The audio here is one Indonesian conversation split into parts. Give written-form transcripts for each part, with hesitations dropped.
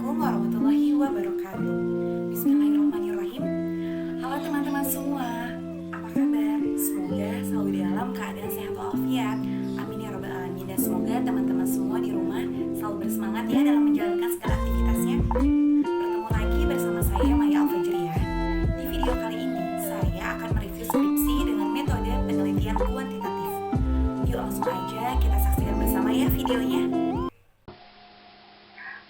Assalamualaikum warahmatullahi wabarakatuh. Bismillahirrahmanirrahim. Halo teman-teman semua, apa kabar? Semoga selalu dalam keadaan sehat walafiat. Amin ya rabbal alamin. Dan semoga teman-teman semua di rumah selalu bersemangat ya dalam menjalankan segala aktivitasnya. Bertemu lagi bersama saya Maya Alfajriyah. Di video kali ini saya akan mereview skripsi dengan metode penelitian kuantitatif. Yuk langsung aja kita saksikan bersama ya videonya.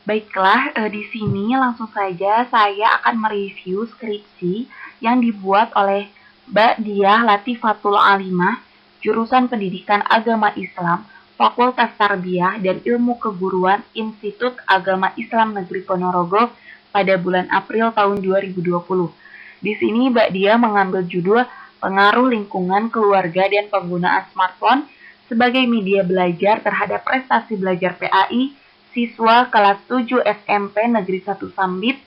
Baiklah, di sini langsung saja saya akan mereview skripsi yang dibuat oleh Mbak Diah Latifatul Alimah, jurusan Pendidikan Agama Islam, Fakultas Tarbiyah dan Ilmu Keguruan Institut Agama Islam Negeri Ponorogo pada bulan April tahun 2020. Di sini Mbak Diah mengambil judul Pengaruh Lingkungan Keluarga dan Penggunaan Smartphone sebagai Media Belajar Terhadap Prestasi Belajar PAI siswa kelas 7 SMP Negeri 1 Sambit,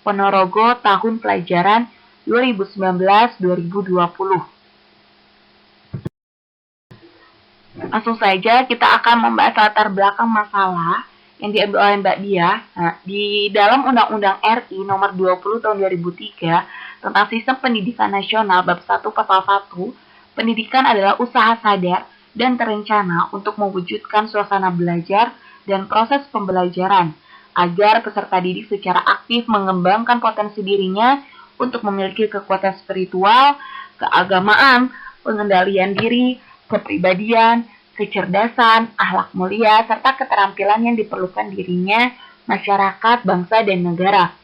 Ponorogo tahun pelajaran 2019-2020. Langsung saja kita akan membahas latar belakang masalah yang diambil oleh Mbak Diah. Nah, di dalam Undang-Undang RI nomor 20 tahun 2003 tentang Sistem Pendidikan Nasional bab 1 pasal 1, pendidikan adalah usaha sadar dan terencana untuk mewujudkan suasana belajar dan proses pembelajaran agar peserta didik secara aktif mengembangkan potensi dirinya untuk memiliki kekuatan spiritual, keagamaan, pengendalian diri, kepribadian, kecerdasan, akhlak mulia, serta keterampilan yang diperlukan dirinya, masyarakat, bangsa, dan negara.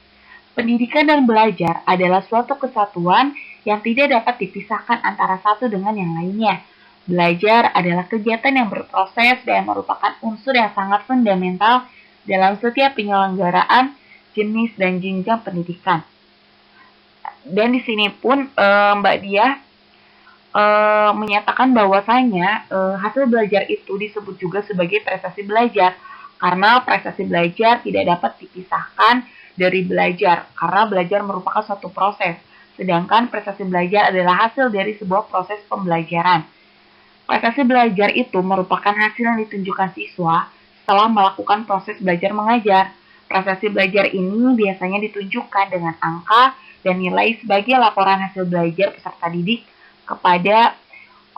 Pendidikan dan belajar adalah suatu kesatuan yang tidak dapat dipisahkan antara satu dengan yang lainnya. Belajar adalah kegiatan yang berproses dan merupakan unsur yang sangat fundamental dalam setiap penyelenggaraan jenis dan jenjang pendidikan. Dan di sini pun Mbak Diah menyatakan bahwasanya hasil belajar itu disebut juga sebagai prestasi belajar karena prestasi belajar tidak dapat dipisahkan dari belajar karena belajar merupakan suatu proses, sedangkan prestasi belajar adalah hasil dari sebuah proses pembelajaran. Prestasi belajar itu merupakan hasil yang ditunjukkan siswa setelah melakukan proses belajar mengajar. Prestasi belajar ini biasanya ditunjukkan dengan angka dan nilai sebagai laporan hasil belajar peserta didik kepada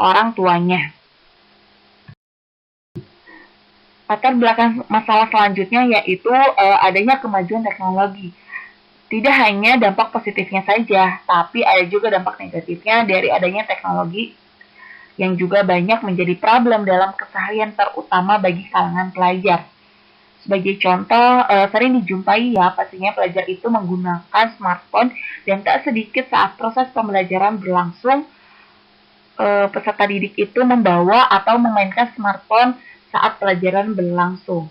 orang tuanya. Latar belakang masalah selanjutnya yaitu adanya kemajuan teknologi. Tidak hanya dampak positifnya saja, tapi ada juga dampak negatifnya dari adanya teknologi yang juga banyak menjadi problem dalam keseharian terutama bagi kalangan pelajar. Sebagai contoh, sering dijumpai ya pastinya pelajar itu menggunakan smartphone dan tak sedikit saat proses pembelajaran berlangsung, peserta didik itu membawa atau memainkan smartphone saat pelajaran berlangsung.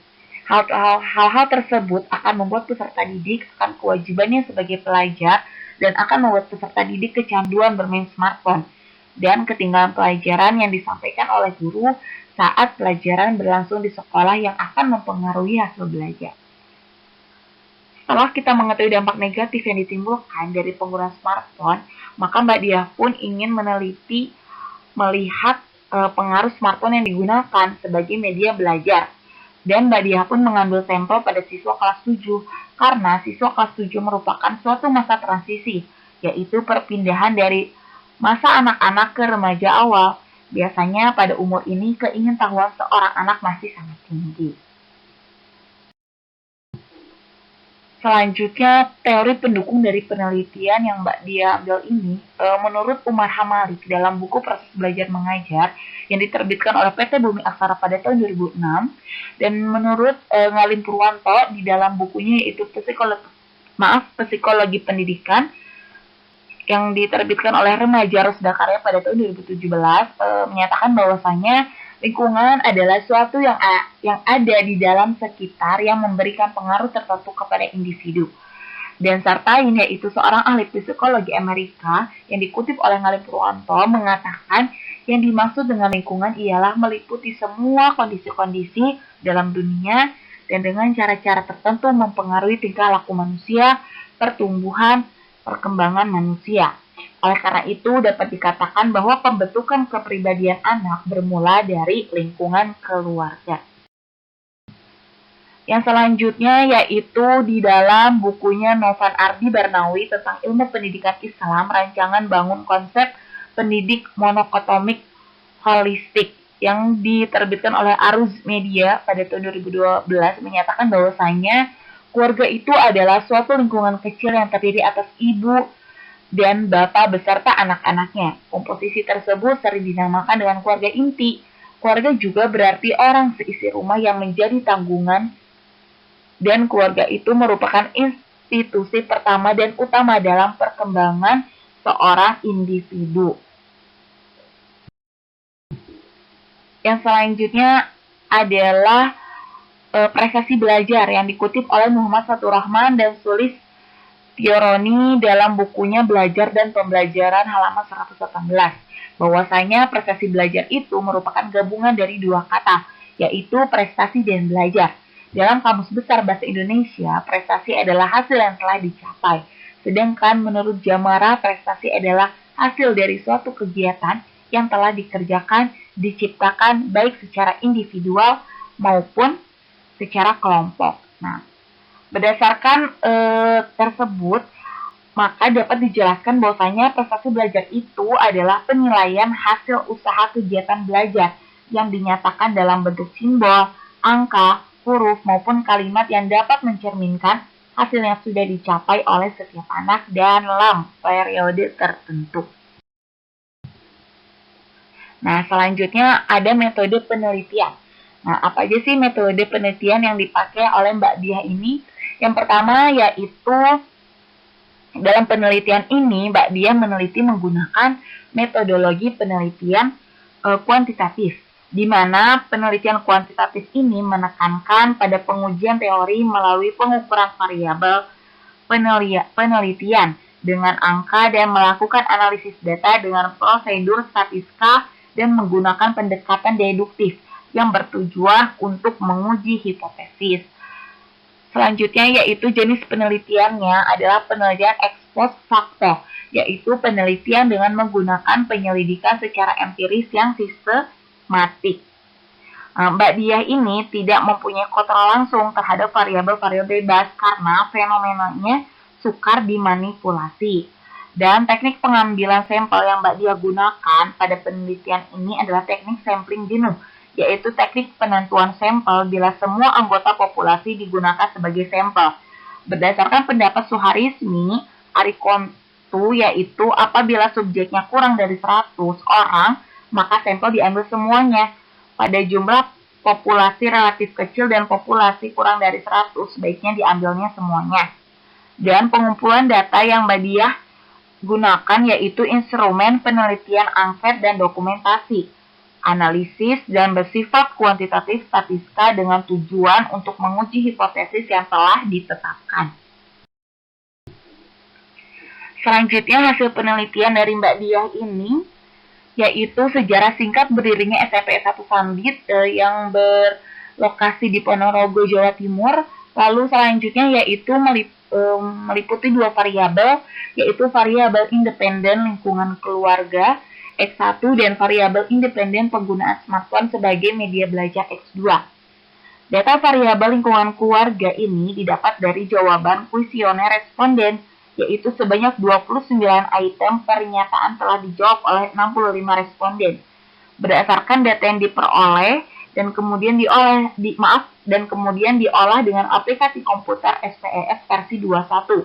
Hal-hal tersebut akan membuat peserta didik akan kewajibannya sebagai pelajar dan akan membuat peserta didik kecanduan bermain smartphone dan ketinggalan pelajaran yang disampaikan oleh guru saat pelajaran berlangsung di sekolah yang akan mempengaruhi hasil belajar. Setelah kita mengetahui dampak negatif yang ditimbulkan dari penggunaan smartphone, maka Mbak Diah pun ingin meneliti melihat pengaruh smartphone yang digunakan sebagai media belajar. Dan Mbak Diah pun mengambil sampel pada siswa kelas 7 karena siswa kelas 7 merupakan suatu masa transisi, yaitu perpindahan dari masa anak-anak ke remaja awal. Biasanya pada umur ini keingintahuan seorang anak masih sangat tinggi. Selanjutnya, teori pendukung dari penelitian yang Mbak Diah ambil ini, menurut Umar Hamalik dalam buku Proses Belajar Mengajar yang diterbitkan oleh PT Bumi Aksara pada tahun 2006, dan menurut Ngalim Purwanto di dalam bukunya yaitu Psikologi Pendidikan yang diterbitkan oleh Remaja Rosda Karya pada tahun 2017 menyatakan bahwasanya lingkungan adalah suatu yang ada di dalam sekitar yang memberikan pengaruh tertentu kepada individu. Dan sertain yaitu seorang ahli psikologi Amerika yang dikutip oleh Ngalim Purwanto mengatakan yang dimaksud dengan lingkungan ialah meliputi semua kondisi-kondisi dalam dunia dan dengan cara-cara tertentu mempengaruhi tingkah laku manusia, pertumbuhan, perkembangan manusia. Oleh karena itu, dapat dikatakan bahwa pembentukan kepribadian anak bermula dari lingkungan keluarga. Yang selanjutnya yaitu di dalam bukunya Novan Ardi Barnawi tentang ilmu pendidikan Islam, rancangan bangun konsep pendidik monokotomik holistik yang diterbitkan oleh Aruz Media pada tahun 2012 menyatakan bahwasanya keluarga itu adalah suatu lingkungan kecil yang terdiri atas ibu dan bapak beserta anak-anaknya. Komposisi tersebut sering dinamakan dengan keluarga inti. Keluarga juga berarti orang seisi rumah yang menjadi tanggungan, dan keluarga itu merupakan institusi pertama dan utama dalam perkembangan seorang individu. Yang selanjutnya adalah prestasi belajar yang dikutip oleh Muhammad Fathurrahman dan Sulis Tioroni dalam bukunya Belajar dan Pembelajaran halaman 118. Bahwasanya prestasi belajar itu merupakan gabungan dari dua kata, yaitu prestasi dan belajar. Dalam Kamus Besar Bahasa Indonesia, prestasi adalah hasil yang telah dicapai. Sedangkan menurut Jamara, prestasi adalah hasil dari suatu kegiatan yang telah dikerjakan, diciptakan baik secara individual maupun secara kelompok. Nah, berdasarkan tersebut, maka dapat dijelaskan bahwasanya prestasi belajar itu adalah penilaian hasil usaha kegiatan belajar yang dinyatakan dalam bentuk simbol, angka, huruf maupun kalimat yang dapat mencerminkan hasil yang sudah dicapai oleh setiap anak dalam periode tertentu. Nah, selanjutnya ada metode penelitian. Nah, apa aja sih metode penelitian yang dipakai oleh Mbak Diah ini? Yang pertama yaitu dalam penelitian ini Mbak Diah meneliti menggunakan metodologi penelitian kuantitatif, di mana penelitian kuantitatif ini menekankan pada pengujian teori melalui pengukuran variabel penelitian dengan angka dan melakukan analisis data dengan prosedur statistika dan menggunakan pendekatan deduktif yang bertujuan untuk menguji hipotesis. Selanjutnya yaitu jenis penelitiannya adalah penelitian ex post facto, yaitu penelitian dengan menggunakan penyelidikan secara empiris yang sistematik. Mbak Diah ini tidak mempunyai kontrol langsung terhadap variabel-variabel bebas karena fenomenanya sukar dimanipulasi. Dan teknik pengambilan sampel yang Mbak Diah gunakan pada penelitian ini adalah teknik sampling jenuh, yaitu teknik penentuan sampel bila semua anggota populasi digunakan sebagai sampel. Berdasarkan pendapat Suharismi Arikontu, yaitu apabila subjeknya kurang dari 100 orang, maka sampel diambil semuanya. Pada jumlah populasi relatif kecil dan populasi kurang dari 100, sebaiknya diambilnya semuanya. Dan pengumpulan data yang Mbak Diah gunakan yaitu instrumen penelitian angket dan dokumentasi, analisis dan bersifat kuantitatif statistika dengan tujuan untuk menguji hipotesis yang telah ditetapkan. Selanjutnya hasil penelitian dari Mbak Diah ini yaitu sejarah singkat berdirinya SMP 1 Sambit yang berlokasi di Ponorogo, Jawa Timur. Lalu selanjutnya yaitu meliputi dua variabel, yaitu variabel independen lingkungan keluarga X1 dan variabel independen penggunaan smartphone sebagai media belajar X2. Data variabel lingkungan keluarga ini didapat dari jawaban kuesioner responden, yaitu sebanyak 29 item pernyataan telah dijawab oleh 65 responden. Berdasarkan data yang diperoleh dan kemudian diolah dengan aplikasi komputer SPES versi 21.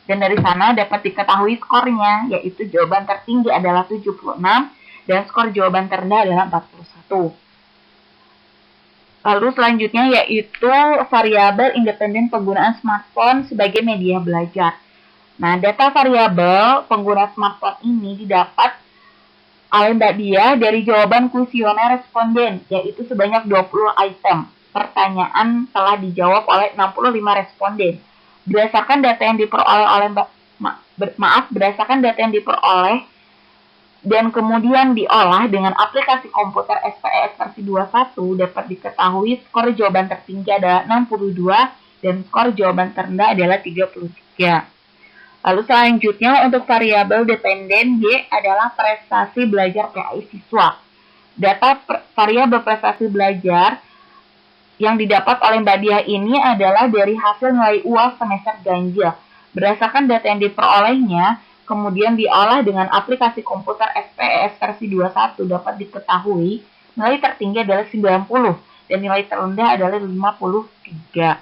Dan dari sana dapat diketahui skornya, yaitu jawaban tertinggi adalah 76 dan skor jawaban terendah adalah 41. Lalu selanjutnya yaitu variabel independen penggunaan smartphone sebagai media belajar. Nah, data variabel pengguna smartphone ini didapat oleh Mbak Diah dari jawaban kuesioner responden, yaitu sebanyak 20 item. Pertanyaan telah dijawab oleh 65 responden. Berdasarkan data yang diperoleh dan kemudian diolah dengan aplikasi komputer SPES versi 21, dapat diketahui skor jawaban tertinggi adalah 62 dan skor jawaban terendah adalah 33. Lalu selanjutnya untuk variabel dependen Y adalah prestasi belajar PAI siswa. Data variabel prestasi belajar yang didapat oleh Mbak Diah ini adalah dari hasil nilai UAS semester ganjil. Berdasarkan data yang diperolehnya, kemudian diolah dengan aplikasi komputer SPS versi 21 dapat diketahui nilai tertinggi adalah 90 dan nilai terendah adalah 53.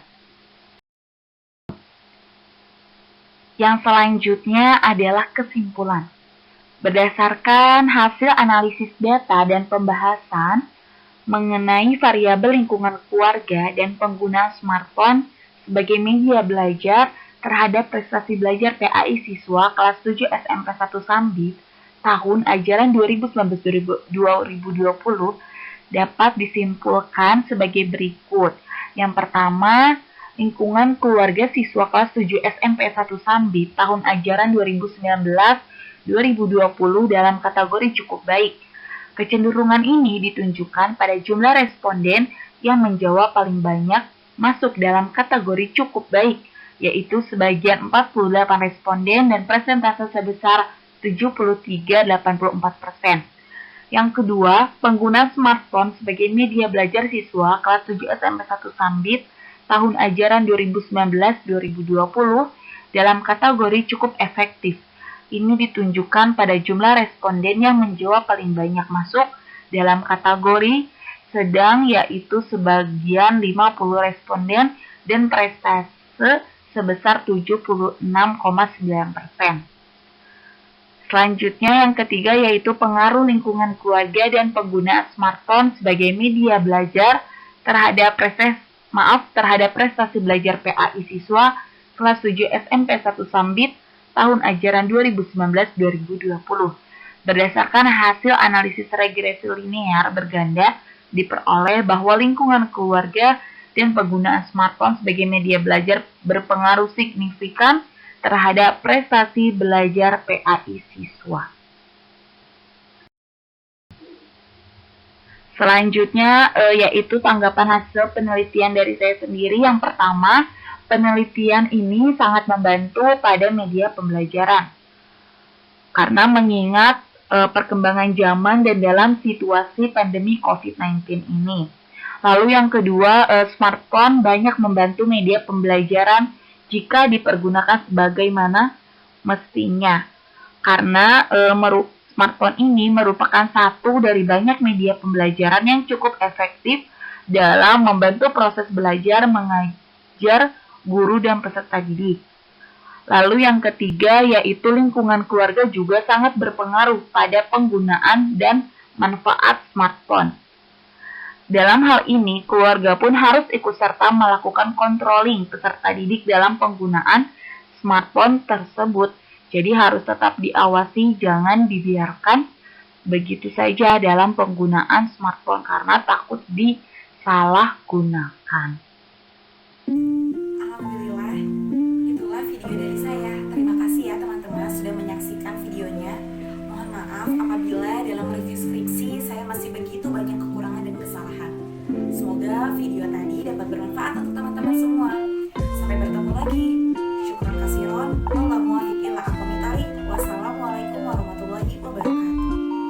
Yang selanjutnya adalah kesimpulan. Berdasarkan hasil analisis data dan pembahasan mengenai variabel lingkungan keluarga dan penggunaan smartphone sebagai media belajar terhadap prestasi belajar PAI siswa kelas 7 SMP 1 Sambit tahun ajaran 2019-2020 dapat disimpulkan sebagai berikut. Yang pertama, lingkungan keluarga siswa kelas 7 SMP 1 Sambit tahun ajaran 2019-2020 dalam kategori cukup baik. Kecenderungan ini ditunjukkan pada jumlah responden yang menjawab paling banyak masuk dalam kategori cukup baik, yaitu sebagian 48 responden dan persentase sebesar 73,84%. Yang kedua, penggunaan smartphone sebagai media belajar siswa kelas 7 SMP 1 Sambit tahun ajaran 2019-2020 dalam kategori cukup efektif. Ini ditunjukkan pada jumlah responden yang menjawab paling banyak masuk dalam kategori sedang, yaitu sebagian 50 responden dan prestase sebesar 76,9%. Selanjutnya yang ketiga yaitu pengaruh lingkungan keluarga dan penggunaan smartphone sebagai media belajar terhadap prestasi belajar PAI siswa kelas 7 SMP 1 Sambit tahun ajaran 2019-2020. Berdasarkan hasil analisis regresi linear berganda, diperoleh bahwa lingkungan keluarga dan penggunaan smartphone sebagai media belajar berpengaruh signifikan terhadap prestasi belajar PAI siswa. Selanjutnya yaitu tanggapan hasil penelitian dari saya sendiri. Yang pertama, penelitian ini sangat membantu pada media pembelajaran karena mengingat perkembangan zaman dan dalam situasi pandemi COVID-19 ini. Lalu yang kedua, smartphone banyak membantu media pembelajaran jika dipergunakan sebagaimana mestinya, karena smartphone ini merupakan satu dari banyak media pembelajaran yang cukup efektif dalam membantu proses belajar mengajar guru dan peserta didik. Lalu yang ketiga yaitu lingkungan keluarga juga sangat berpengaruh pada penggunaan dan manfaat smartphone. Dalam hal ini, keluarga pun harus ikut serta melakukan controlling peserta didik dalam penggunaan smartphone tersebut. Jadi harus tetap diawasi, jangan dibiarkan begitu saja dalam penggunaan smartphone karena takut disalahgunakan.